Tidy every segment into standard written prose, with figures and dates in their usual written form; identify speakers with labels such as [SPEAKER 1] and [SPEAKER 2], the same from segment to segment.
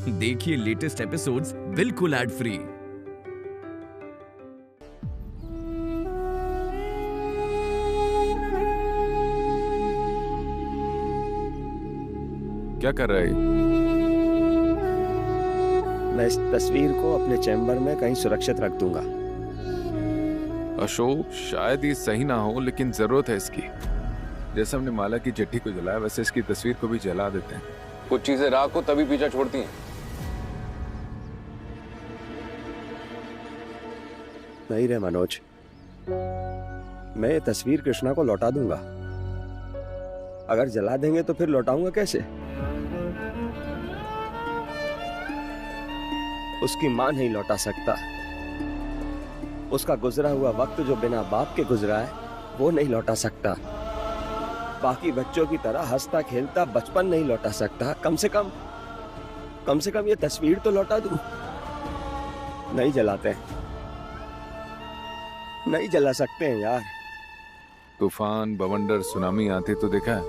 [SPEAKER 1] देखिए latest episodes बिल्कुल ad free.
[SPEAKER 2] क्या कर रहा है?
[SPEAKER 3] मैं इस तस्वीर को अपने चैम्बर में कहीं सुरक्षित रख दूंगा।
[SPEAKER 2] अशोक, शायद ये सही ना हो, लेकिन जरूरत है इसकी। जैसे हमने माला की चिट्ठी को जलाया, वैसे इसकी तस्वीर को भी जला देते हैं। कुछ चीजें राख को तभी पीछा छोड़ती हैं।
[SPEAKER 3] नहीं रे मनोज, मैं ये तस्वीर कृष्णा को लौटा दूंगा। अगर जला देंगे तो फिर लौटाऊंगा कैसे? उसकी मां नहीं लौटा सकता। उसका गुजरा हुआ वक्त जो बिना बाप के गुजरा है, वो नहीं लौटा सकता। बाकी बच्चों की तरह हंसता खेलता बचपन नहीं लौटा सकता। कम से कम ये तस्वीर तो लौटा दूं। नहीं जलाते, नहीं जला सकते हैं यार।
[SPEAKER 2] तूफान, बवंडर, सुनामी आते तो देखा है,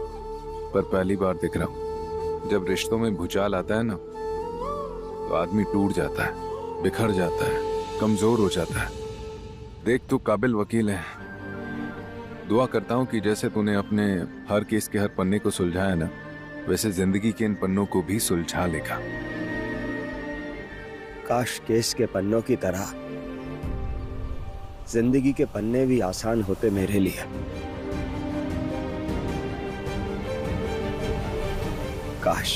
[SPEAKER 2] पर पहली बार देख रहा हूं। जब रिश्तों में भूचाल आता है ना, तो आदमी टूट जाता है, बिखर जाता है, कमजोर हो जाता है। देख, तू काबिल वकील है। दुआ करता हूं कि जैसे तूने अपने हर केस के हर पन्ने को सुलझाया ना, वैसे जिंदगी के इन पन्नों को भी सुलझा लेगा।
[SPEAKER 3] काश केस के पन्नों की तरह जिंदगी के पन्ने भी आसान होते मेरे लिए। काश।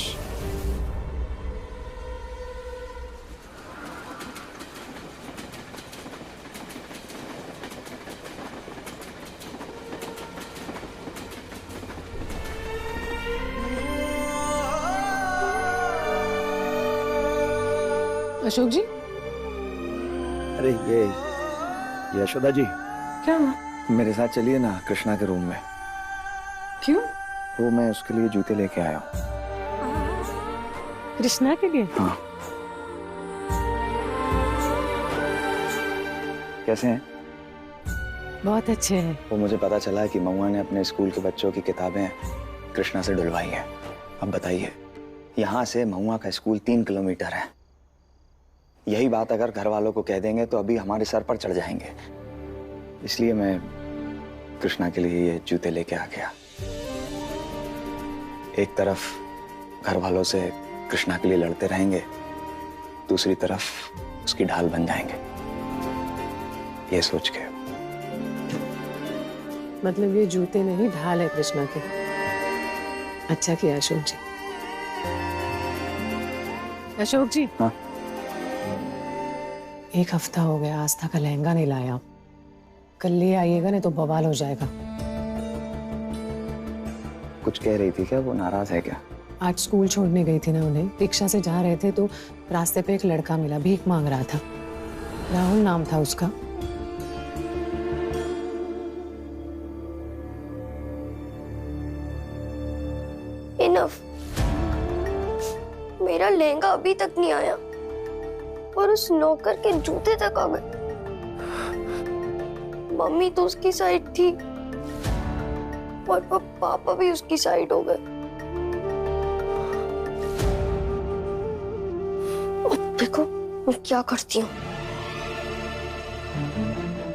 [SPEAKER 4] अशोक जी।
[SPEAKER 3] अरे ये यशोदा जी।
[SPEAKER 4] क्या हुआ?
[SPEAKER 5] मेरे साथ चलिए ना कृष्णा के रूम में।
[SPEAKER 4] क्यों?
[SPEAKER 5] वो मैं उसके लिए जूते लेके आया हूँ।
[SPEAKER 4] कृष्णा के लिए?
[SPEAKER 5] हाँ। कैसे हैं?
[SPEAKER 4] बहुत अच्छे हैं।
[SPEAKER 5] वो मुझे पता चला है कि महुआ ने अपने स्कूल के बच्चों की किताबें कृष्णा से डुलवाई हैं। अब बताइए, यहाँ से महुआ का स्कूल 3 किलोमीटर है। यही बात अगर घर वालों को कह देंगे तो अभी हमारे सर पर चढ़ जाएंगे। इसलिए मैं कृष्णा के लिए ये जूते लेके आ गया। एक तरफ घर वालों से कृष्णा के लिए लड़ते रहेंगे, दूसरी तरफ उसकी ढाल बन जाएंगे, ये सोच के।
[SPEAKER 4] मतलब ये जूते नहीं, ढाल है कृष्णा के। अच्छा किया अशोक जी। अशोक जी।
[SPEAKER 5] हाँ?
[SPEAKER 4] एक हफ्ता हो गया आस्था का लहंगा नहीं लाया। कल ले आइएगा, नहीं तो बवाल हो जाएगा।
[SPEAKER 5] कुछ कह रही थी क्या? वो नाराज है क्या?
[SPEAKER 4] आज स्कूल छोड़ने गई थी ना उन्हें, रिक्शा से जा रहे थे तो रास्ते पे एक लड़का मिला, भीख मांग रहा था। राहुल नाम था उसका।
[SPEAKER 6] इनफ। मेरा लहंगा अभी तक नहीं आया और उस नौकर के जूते तक आ गए। मम्मी तो उसकी साइड थी और पापा भी उसकी साइड हो गए। अब देखो मैं क्या करती हूँ।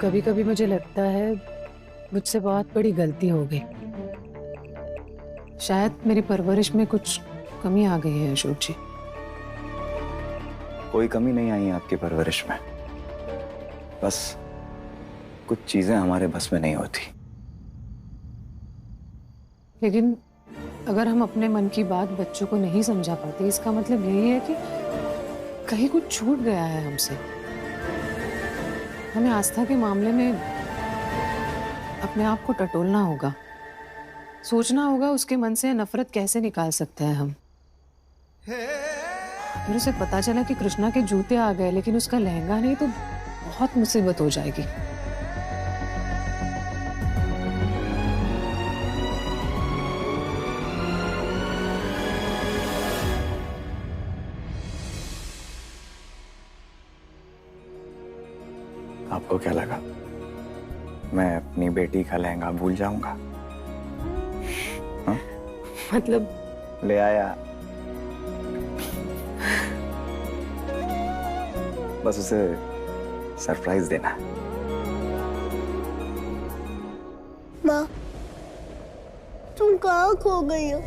[SPEAKER 4] कभी कभी मुझे लगता है मुझसे बहुत बड़ी गलती हो गई। शायद मेरी परवरिश में कुछ कमी आ गई है अशोक जी।
[SPEAKER 5] कोई कमी नहीं आई है आपकी परवरिश में, बस कुछ चीजें हमारे बस में नहीं होती।
[SPEAKER 4] लेकिन अगर हम अपने मन की बात बच्चों को नहीं समझा पाते, इसका मतलब यही है कि कहीं कुछ छूट गया है हमसे। हमें आस्था के मामले में अपने आप को टटोलना होगा, सोचना होगा उसके मन से नफरत कैसे निकाल सकते हैं हम। फिर उसे पता चला कि कृष्णा के जूते आ गए लेकिन उसका लहंगा नहीं, तो बहुत मुसीबत हो जाएगी।
[SPEAKER 5] आपको क्या लगा मैं अपनी बेटी का लहंगा भूल जाऊंगा?
[SPEAKER 4] मतलब
[SPEAKER 5] ले आया। बस उसे सरप्राइज देना है।
[SPEAKER 6] माँ, तुम कहाँ खो गई हो?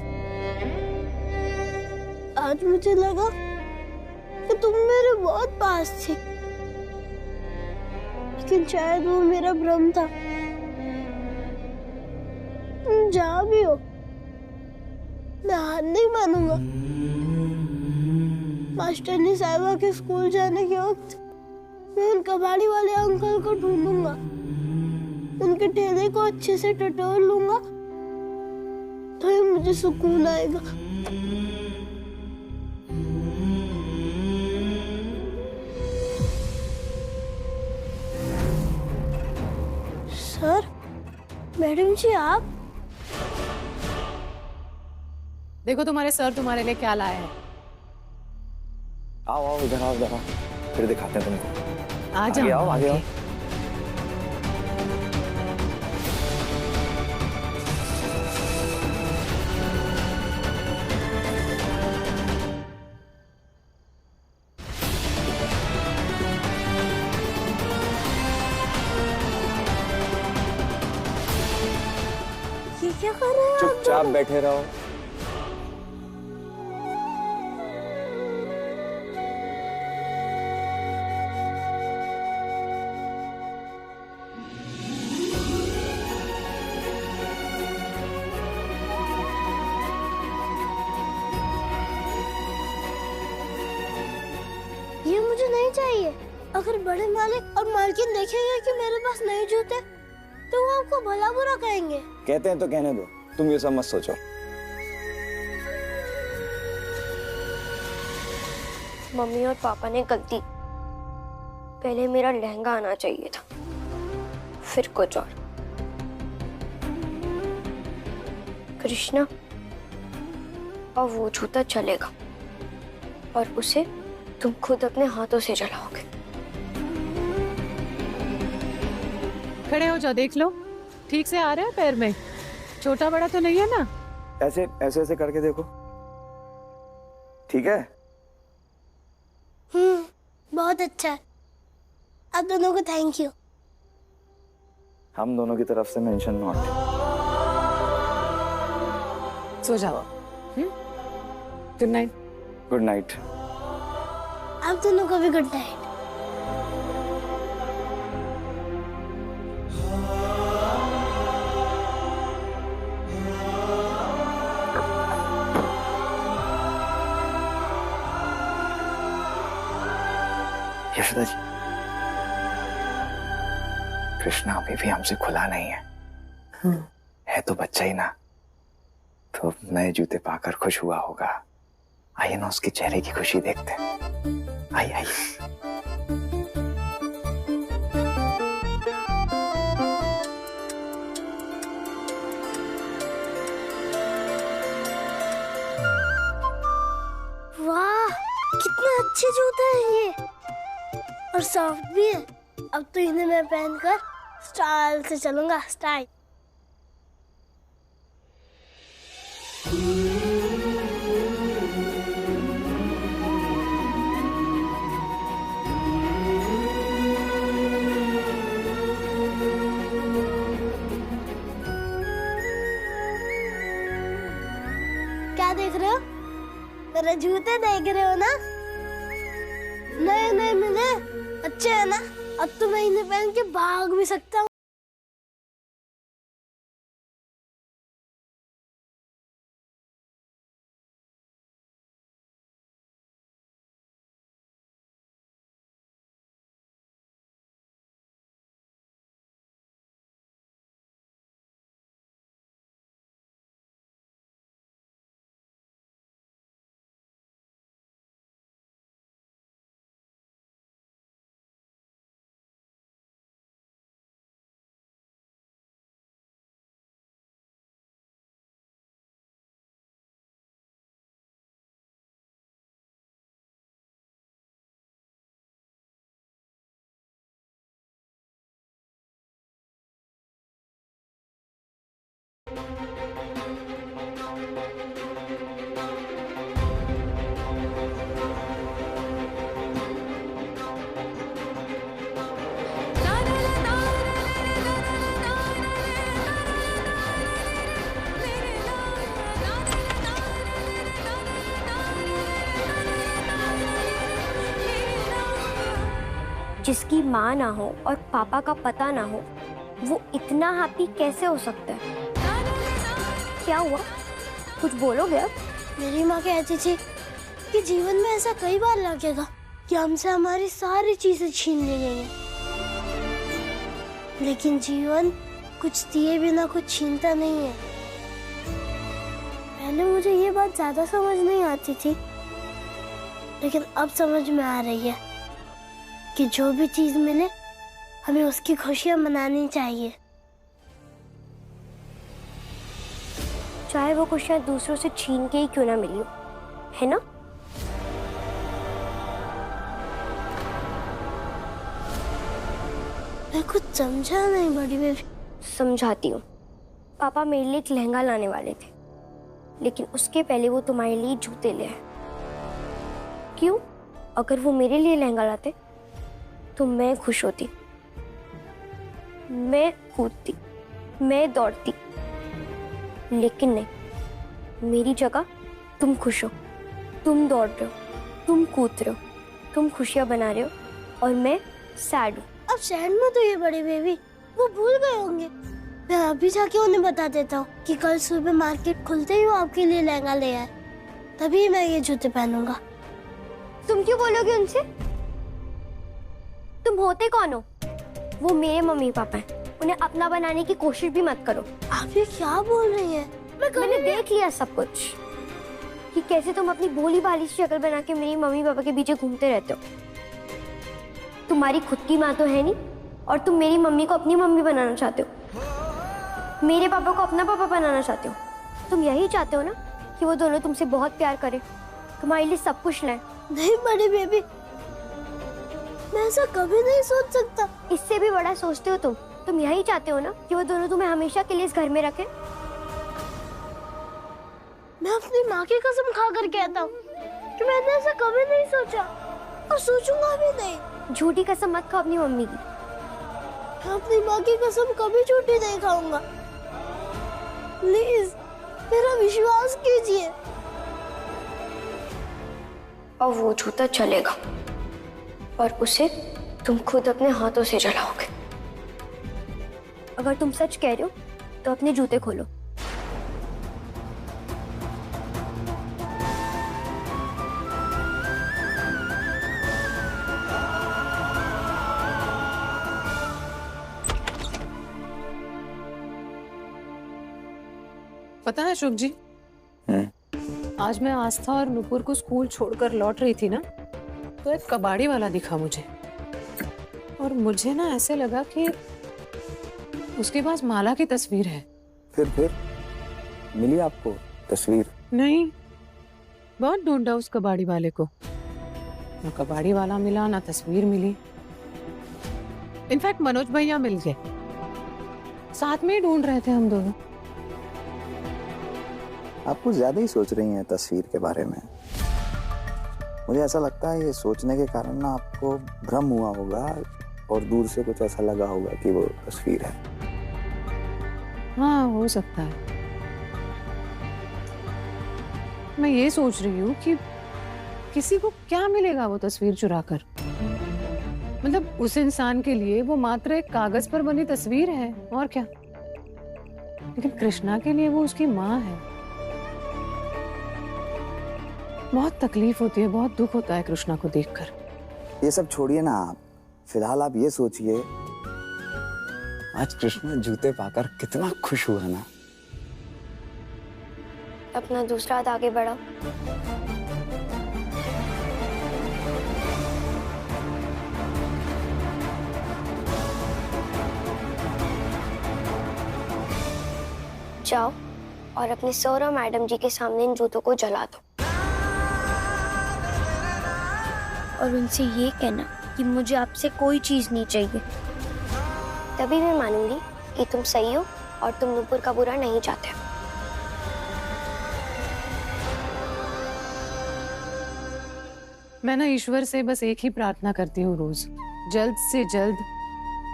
[SPEAKER 6] आज मुझे लगा कि तुम मेरे बहुत पास थी, लेकिन शायद वो मेरा भ्रम था। तुम जहाँ भी हो, मैं हार नहीं मानूंगा। मास्टरनी साहिबा के स्कूल जाने के वक्त मैं उन कबाड़ी वाले अंकल को ढूंढूंगा, उनके ठेले को अच्छे से टटोल लूंगा, तो ही मुझे सुकून आएगा। सर, मैडम जी, आप
[SPEAKER 4] देखो तुम्हारे सर तुम्हारे लिए क्या लाए हैं।
[SPEAKER 5] आओ आओ, इधर आओ, इधर आओ, फिर दिखाते हैं तुमको।
[SPEAKER 4] आ जाओ,
[SPEAKER 5] आगे आओ, आगे आओ।
[SPEAKER 6] ये क्या कर रहे हैं आप
[SPEAKER 5] चुपचाप
[SPEAKER 6] दोनों?
[SPEAKER 5] बैठे रहो।
[SPEAKER 6] ये मुझे नहीं चाहिए। अगर बड़े मालिक और मालकिन देखेंगे कि मेरे पास नए जूते, तो वो आपको भला बुरा कहेंगे।
[SPEAKER 5] कहते हैं तो कहने दो, तुम ये सब मत सोचो।
[SPEAKER 6] मम्मी और पापा ने गलती, पहले मेरा लहंगा आना चाहिए था, फिर कुछ और। कृष्णा, अब वो जूता चलेगा और उसे तुम खुद अपने हाथों से जलाओगे।
[SPEAKER 4] खड़े हो जाओ, देख लो ठीक से आ रहा है पैर में, छोटा बड़ा तो नहीं है ना?
[SPEAKER 5] ऐसे ऐसे ऐसे करके देखो, ठीक है?
[SPEAKER 6] बहुत अच्छा है। आप दोनों को थैंक यू।
[SPEAKER 5] हम दोनों की तरफ से मेंशन नॉट।
[SPEAKER 4] सो जाओ। Good night.
[SPEAKER 5] Good night.
[SPEAKER 6] आप दोनों को भी गुड नाइट।
[SPEAKER 5] यशोदा जी, कृष्णा अभी भी हमसे खुला नहीं है। है तो बच्चा ही ना, तो नए जूते पाकर खुश हुआ होगा। आइए ना उसके चेहरे की खुशी देखते हैं। आइए आइए।
[SPEAKER 6] वाह, कितने अच्छे जूते हैं ये, और सॉफ्ट भी है। अब तो इन्हें मैं पहनकर स्टाइल से चलूंगा, स्टाइल। क्या देख रहे हो? मेरे जूते देख रहे हो ना? नए नए मिले, अच्छे है ना? अब तो मैं इन्हें पहन के भाग भी सकता हूँ।
[SPEAKER 7] जिसकी माँ ना हो और पापा का पता ना हो, वो इतना हैप्पी कैसे हो सकता है? क्या हुआ? कुछ बोलोगे अब?
[SPEAKER 6] मेरी माँ कहती थी कि जीवन में ऐसा कई बार लगेगा कि हमसे हमारी सारी चीजें छीन ली गई हैं। लेकिन जीवन कुछ दिए बिना कुछ छीनता नहीं है। पहले मुझे ये बात ज्यादा समझ नहीं आती थी, लेकिन अब समझ में आ रही है कि जो भी चीज मिले हमें उसकी खुशियां मनानी चाहिए।
[SPEAKER 7] चाहे वो खुशियां दूसरों से छीन के ही क्यों ना मिली हो, है ना?
[SPEAKER 6] मैं कुछ समझा नहीं बड़ी बेबी।
[SPEAKER 7] समझाती हूँ। पापा मेरे लिए एक लहंगा लाने वाले थे, लेकिन उसके पहले वो तुम्हारे लिए जूते ले आए। क्यों? अगर वो मेरे लिए लहंगा लाते तो मैं खुश होती, मैं कूदती, मैं दौड़ती, लेकिन नहीं, मेरी जगह तुम खुश हो, तुम दौड़ रहे हो, तुम कूद रहे हो, तुम खुशियां बना रहे हो और मैं सैड हूँ।
[SPEAKER 6] अब सैड मत होइए बड़ी बेबी, वो भूल गए होंगे। मैं अभी जाके उन्हें बता देता हूँ कि कल सुबह मार्केट खुलते ही वो आपके लिए लहंगा ले आए, तभी मैं ये जूते पहनूंगा।
[SPEAKER 7] तुम क्यों बोलोगे उनसे? तुम होते कौन हो? वो मेरे मम्मी पापा हैं, उन्हें अपना बनाने की कोशिश भी मत करो।
[SPEAKER 6] आप ये क्या बोल रही हैं?
[SPEAKER 7] मैंने देख लिया सब कुछ कि कैसे तुम अपनी भोली भाली शक्ल बना के मेरी मम्मी पापा के पीछे घूमते रहते हो। तुम्हारी खुद की माँ तो है नहीं और तुम मेरी मम्मी को अपनी मम्मी बनाना चाहते हो, मेरे पापा को अपना पापा बनाना चाहते हो। तुम यही चाहते हो ना कि वो दोनों तुमसे बहुत प्यार करें, तुम्हारे लिए सब कुछ लाएं।
[SPEAKER 6] नहीं बड़ी बेबी, मैं ऐसा कभी नहीं सोच सकता।
[SPEAKER 7] इससे भी बड़ा सोचते हो तुम यही चाहते हो ना कि वो दोनों तुम्हें हमेशा के लिए इस घर में रखें।
[SPEAKER 6] मैं अपनी माँ की कसम खाकर कहता हूँ कि मैंने ऐसा कभी नहीं सोचा और सोचूंगा भी नहीं।
[SPEAKER 7] झूठी कसम मत खाओ अपनी मम्मी की।
[SPEAKER 6] मैं अपनी माँ की कसम कभी झूठी नहीं खाऊंगा। प्लीज मेरा विश्वास कीजिए।
[SPEAKER 7] और वो जूता चलेगा और उसे तुम खुद अपने हाथों से जलाओगे। अगर तुम सच कह रहे हो तो अपने जूते खोलो।
[SPEAKER 4] पता है शुभ जी, आज मैं आस्था और नुपुर को स्कूल छोड़कर लौट रही थी ना, तो एक कबाड़ी वाला दिखा मुझे, और मुझे ना ऐसे लगा कि उसके पास माला की तस्वीर है।
[SPEAKER 5] फिर मिली आपको तस्वीर?
[SPEAKER 4] नहीं, बहुत ढूंढा उस कबाड़ी वाले को, ना कबाड़ी वाला मिला ना तस्वीर मिली। इनफैक्ट मनोज भैया मिल गए, साथ में ही ढूंढ रहे थे हम दोनों।
[SPEAKER 5] आप कुछ ज्यादा ही सोच रही हैं तस्वीर के बारे में। मुझे ऐसा लगता है ये सोचने के कारण ना आपको भ्रम हुआ होगा और दूर से कुछ ऐसा लगा होगा कि वो तस्वीर है।
[SPEAKER 4] हाँ, हो सकता है। मैं ये सोच रही हूँ कि किसी को क्या मिलेगा वो तस्वीर चुराकर। मतलब उस इंसान के लिए वो मात्र एक कागज पर बनी तस्वीर है, और क्या। लेकिन कृष्णा के लिए वो उसकी माँ है। बहुत तकलीफ होती है, बहुत दुख होता है कृष्णा को देखकर।
[SPEAKER 5] ये सब छोड़िए ना आप, फिलहाल आप ये सोचिए आज कृष्णा जूते पाकर कितना खुश हुआ ना।
[SPEAKER 7] अपना दूसरा हाथ आगे बढ़ाओ। जाओ और अपने सर और मैडम जी के सामने इन जूतों को जला दो और उनसे ये कहना कि मुझे आपसे कोई चीज नहीं चाहिए। तभी मैं मानूंगी कि तुम सही हो और तुम नुपुर का बुरा नहीं चाहते।
[SPEAKER 4] मैं ना ईश्वर से बस एक ही प्रार्थना करती हूँ रोज, जल्द से जल्द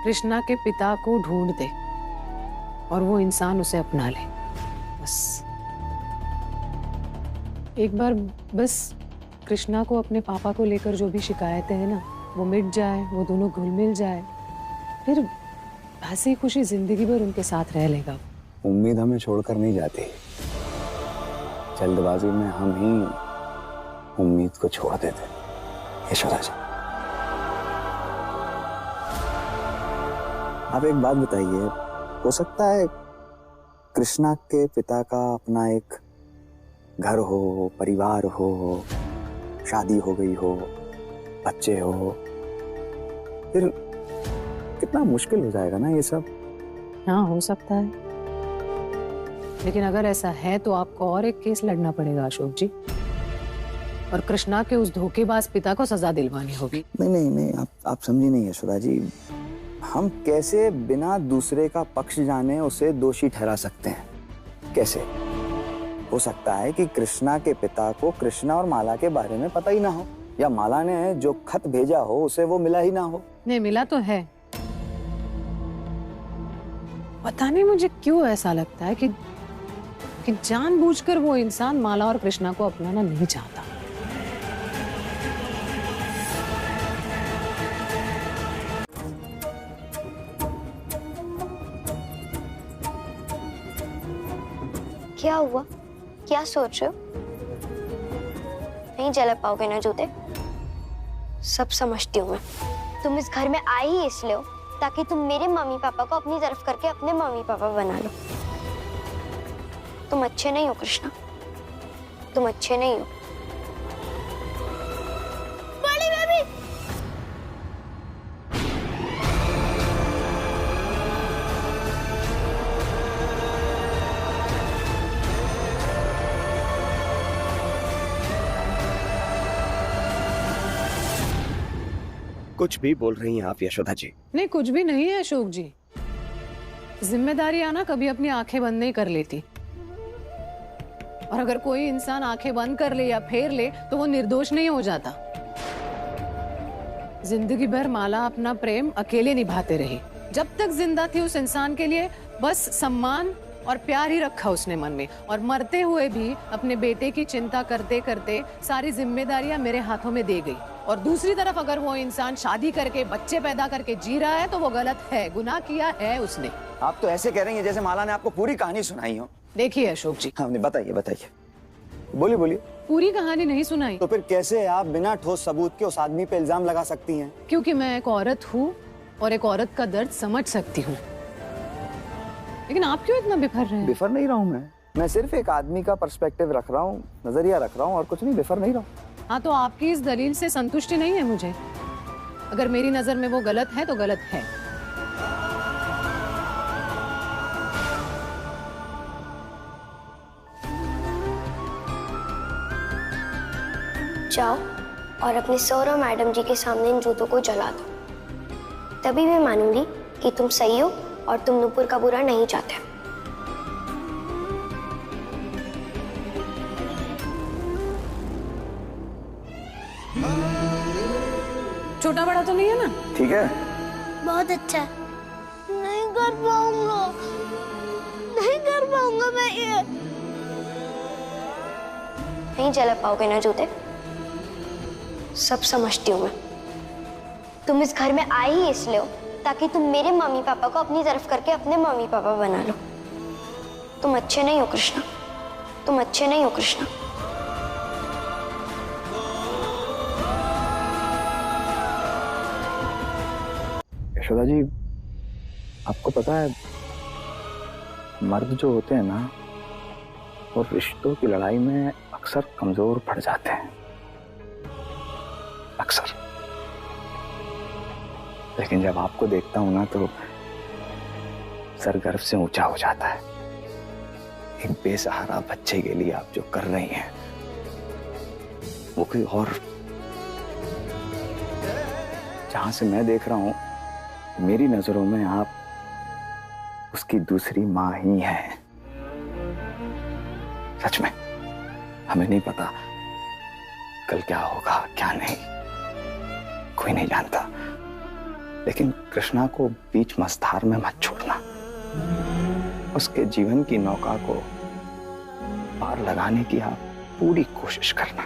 [SPEAKER 4] कृष्णा के पिता को ढूंढ दे और वो इंसान उसे अपना ले। बस एक बार बस कृष्णा को अपने पापा को लेकर जो भी शिकायतें हैं ना, वो मिट जाए, वो दोनों घुल मिल जाए, फिर हंसी खुशी जिंदगी भर उनके साथ रह लेगा।
[SPEAKER 5] उम्मीद हमें छोड़कर नहीं जाती, जल्दबाजी में हम ही उम्मीद को छोड़ देते। यशोदा जी, आप एक बात बताइए, हो सकता है कृष्णा के पिता का अपना एक घर हो, परिवार हो, शादी हो गई हो, बच्चे हो, फिर कितना मुश्किल हो जाएगा ना ये सब।
[SPEAKER 4] हाँ, हो सकता है, लेकिन अगर ऐसा है तो आपको और एक केस लड़ना पड़ेगा अशोक जी, और कृष्णा के उस धोखेबाज पिता को सजा दिलवानी होगी।
[SPEAKER 5] नहीं नहीं नहीं, आप समझी नहीं यशोदा जी, हम कैसे बिना दूसरे का पक्ष जाने उसे दोषी ठहरा सकते हैं? कैसे? हो सकता है कि कृष्णा के पिता को कृष्णा और माला के बारे में पता ही ना हो, या माला ने जो खत भेजा हो उसे वो मिला ही ना हो।
[SPEAKER 4] नहीं, मिला तो है। पता नहीं मुझे क्यों ऐसा लगता है कि जानबूझकर वो इंसान माला और कृष्णा को अपनाना नहीं चाहता।
[SPEAKER 7] क्या हुआ? क्या सोच रहे हो? नहीं जला पाओगे ना जूते? सब समझती हूँ मैं। तुम इस घर में आई ही इसलिए हो ताकि तुम मेरे मम्मी पापा को अपनी तरफ करके अपने मम्मी पापा बना लो। तुम अच्छे नहीं हो कृष्णा, तुम अच्छे नहीं हो। बड़ी बेबी,
[SPEAKER 3] कुछ भी बोल रही हैं आप यशोदा जी?
[SPEAKER 4] नहीं, कुछ भी नहीं है अशोक जी। जिम्मेदारियां ना कभी अपनी आंखें बंद नहीं कर लेती, और अगर कोई इंसान आंखें बंद कर ले या फेर ले तो वो निर्दोष नहीं हो जाता। जिंदगी भर माला अपना प्रेम अकेले निभाते रही। जब तक जिंदा थी उस इंसान के लिए बस सम्मान और प्यार ही रखा उसने मन में, और मरते हुए भी अपने बेटे की चिंता करते करते सारी जिम्मेदारियां मेरे हाथों में दे गई। और दूसरी तरफ अगर वो इंसान शादी करके बच्चे पैदा करके जी रहा है तो वो गलत है, गुनाह किया है उसने।
[SPEAKER 5] आप तो ऐसे कह रही हैं जैसे माला ने आपको पूरी कहानी सुनाई हो।
[SPEAKER 4] देखिए अशोक जी,
[SPEAKER 5] हाँ बताइए बताइए, बोलिए बोलिए।
[SPEAKER 4] पूरी कहानी नहीं सुनाई
[SPEAKER 5] तो फिर कैसे आप बिना ठोस सबूत के उस आदमी पे इल्जाम लगा सकती हैं?
[SPEAKER 4] क्योंकि मैं एक औरत हूँ और एक औरत का दर्द समझ सकती हूँ। लेकिन आप क्यों इतना बिफर रहे हैं?
[SPEAKER 5] बिफर नहीं रहा हूँ मैं सिर्फ एक आदमी का पर्सपेक्टिव रख रहा हूँ, नजरिया रख रहा हूँ, और कुछ नहीं, बिफर नहीं रहा हूँ।
[SPEAKER 4] हाँ, तो आपकी इस दलील से संतुष्टि नहीं है मुझे। अगर मेरी नजर में वो गलत है तो गलत है।
[SPEAKER 7] जाओ और अपनी सौरव मैडम जी के सामने इन जूतों को जला दो, तभी मैं मानूंगी कि तुम सही हो और तुम नुपुर का बुरा नहीं चाहते।
[SPEAKER 4] छोटा बड़ा तो नहीं है ना?
[SPEAKER 5] ठीक है,
[SPEAKER 6] बहुत अच्छा। नहीं कर पाऊंगा, नहीं कर पाऊंगा मैं ये।
[SPEAKER 7] नहीं जला पाओगे ना जूते? सब समझती हूँ मैं। तुम इस घर में आई ही इसलिए हो ताकि तुम मेरे मम्मी पापा को अपनी तरफ करके अपने मम्मी पापा बना लो। तुम अच्छे नहीं हो कृष्णा, तुम अच्छे नहीं हो कृष्णा।
[SPEAKER 5] यशोदा जी, आपको पता है मर्द जो होते हैं ना, वो रिश्तों की लड़ाई में अक्सर कमजोर पड़ जाते हैं, अक्सर। लेकिन जब आपको देखता हूं ना तो सर गर्व से ऊंचा हो जाता है। एक बेसहारा बच्चे के लिए आप जो कर रही हैं वो कोई और, जहां से मैं देख रहा हूं मेरी नजरों में आप उसकी दूसरी मां ही हैं। सच में हमें नहीं पता कल क्या होगा क्या नहीं, कोई नहीं जानता, लेकिन कृष्णा को बीच मझधार में मत छोड़ना। उसके जीवन की नौका को पार लगाने की आप पूरी कोशिश करना।